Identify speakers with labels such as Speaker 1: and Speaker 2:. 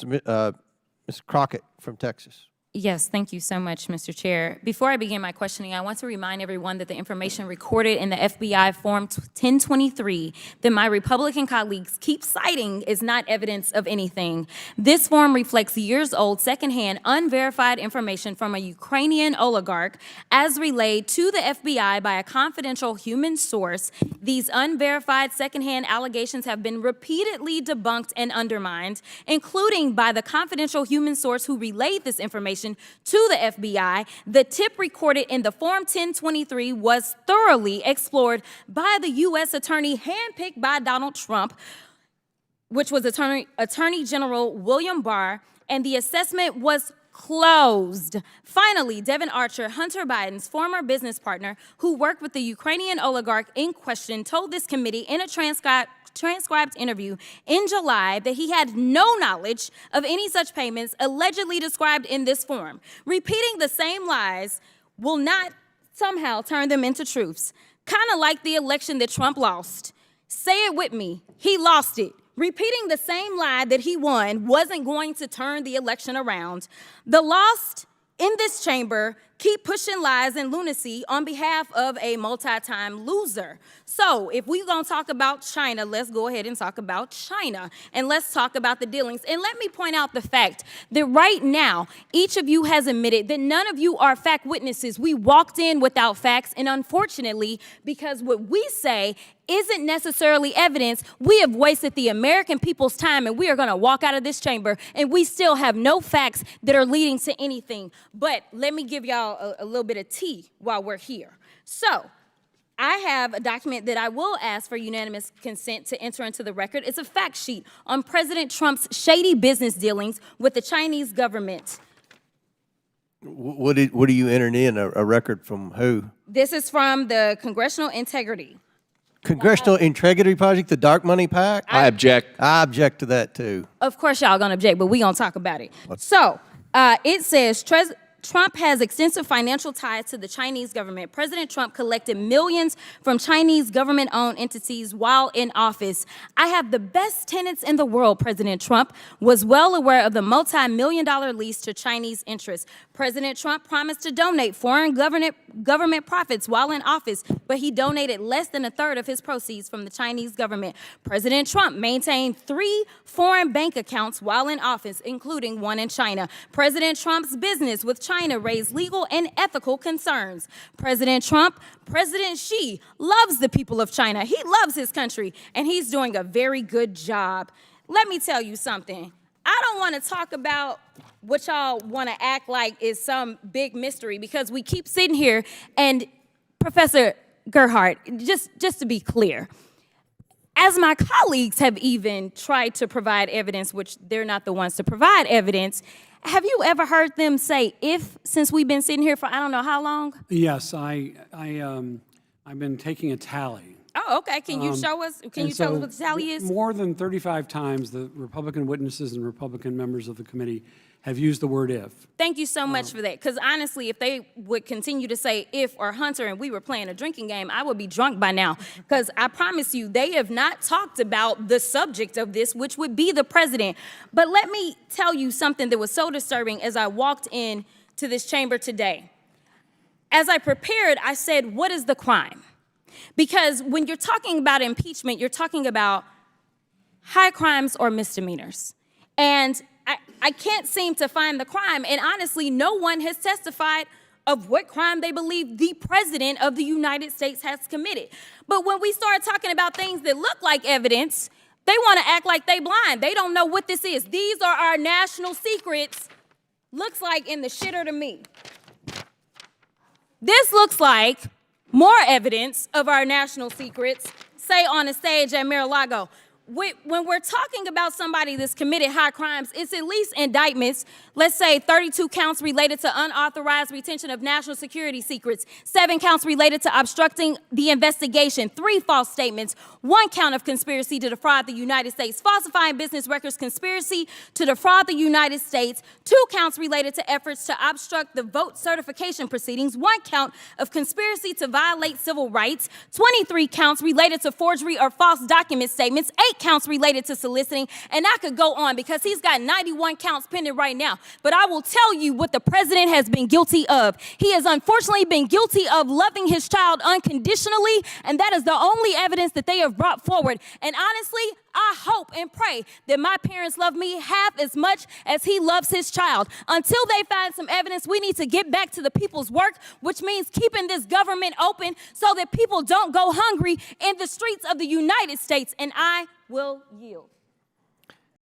Speaker 1: Ms. Crockett from Texas.
Speaker 2: Yes, thank you so much, Mr. Chair. Before I begin my questioning, I want to remind everyone that the information recorded in the FBI Form 1023 that my Republican colleagues keep citing is not evidence of anything. This form reflects years-old, secondhand, unverified information from a Ukrainian oligarch as relayed to the FBI by a confidential human source. These unverified secondhand allegations have been repeatedly debunked and undermined, including by the confidential human source who relayed this information to the FBI. The tip recorded in the Form 1023 was thoroughly explored by the U.S. attorney handpicked by Donald Trump, which was Attorney General William Barr, and the assessment was closed. Finally, Devin Archer, Hunter Biden's former business partner, who worked with the Ukrainian oligarch in question, told this committee in a transcribed interview in July that he had no knowledge of any such payments allegedly described in this form. Repeating the same lies will not somehow turn them into truths. Kind of like the election that Trump lost. Say it with me, he lost it. Repeating the same lie that he won wasn't going to turn the election around. The lost in this chamber keep pushing lies and lunacy on behalf of a multi-time loser. So if we're gonna talk about China, let's go ahead and talk about China. And let's talk about the dealings. And let me point out the fact that right now, each of you has admitted that none of you are fact witnesses. We walked in without facts, and unfortunately, because what we say isn't necessarily evidence, we have wasted the American people's time, and we are gonna walk out of this chamber and we still have no facts that are leading to anything. But let me give y'all a little bit of tea while we're here. So, I have a document that I will ask for unanimous consent to enter into the record. It's a fact sheet on President Trump's shady business dealings with the Chinese government.
Speaker 1: What are you entering in? A record from who?
Speaker 2: This is from the Congressional Integrity.
Speaker 1: Congressional Integrity Project, the dark money pack?
Speaker 3: I object.
Speaker 1: I object to that too.
Speaker 2: Of course y'all gonna object, but we gonna talk about it. So, it says, Trump has extensive financial ties to the Chinese government. President Trump collected millions from Chinese government-owned entities while in office. I have the best tenants in the world, President Trump was well aware of the multi-million-dollar lease to Chinese interests. President Trump promised to donate foreign government profits while in office, but he donated less than a third of his proceeds from the Chinese government. President Trump maintained 3 foreign bank accounts while in office, including one in China. President Trump's business with China raised legal and ethical concerns. President Xi loves the people of China. He loves his country, and he's doing a very good job. Let me tell you something. I don't want to talk about what y'all want to act like is some big mystery, because we keep sitting here, and Professor Gerhardt, just to be clear, as my colleagues have even tried to provide evidence, which they're not the ones to provide evidence, have you ever heard them say "if" since we've been sitting here for I don't know how long?
Speaker 4: Yes, I've been taking a tally.
Speaker 2: Oh, okay. Can you show us? Can you tell us what the tally is?
Speaker 4: More than 35 times, the Republican witnesses and Republican members of the committee have used the word "if."
Speaker 2: Thank you so much for that. Because honestly, if they would continue to say "if" or "Hunter" and we were playing a drinking game, I would be drunk by now. Because I promise you, they have not talked about the subject of this, which would be the president. But let me tell you something that was so disturbing as I walked in to this chamber today. As I prepared, I said, what is the crime? Because when you're talking about impeachment, you're talking about high crimes or misdemeanors. And I can't seem to find the crime. And honestly, no one has testified of what crime they believe the president of the United States has committed. But when we start talking about things that look like evidence, they want to act like they blind. They don't know what this is. These are our national secrets. Looks like in the shitter to me. This looks like more evidence of our national secrets, say on a stage at Mar-a-Lago. When we're talking about somebody that's committed high crimes, it's at least indictments. Let's say 32 counts related to unauthorized retention of national security secrets, 7 counts related to obstructing the investigation, 3 false statements, 1 count of conspiracy to defraud the United States, falsifying business records, conspiracy to defraud the United States, 2 counts related to efforts to obstruct the vote certification proceedings, 1 count of conspiracy to violate civil rights, 23 counts related to forgery or false document statements, 8 8 counts related to soliciting, and I could go on because he's got 91 counts pending right now. But I will tell you what the president has been guilty of. He has unfortunately been guilty of loving his child unconditionally, and that is the only evidence that they have brought forward. And honestly, I hope and pray that my parents love me half as much as he loves his child. Until they find some evidence, we need to get back to the people's work, which means keeping this government open so that people don't go hungry in the streets of the United States. And I will yield.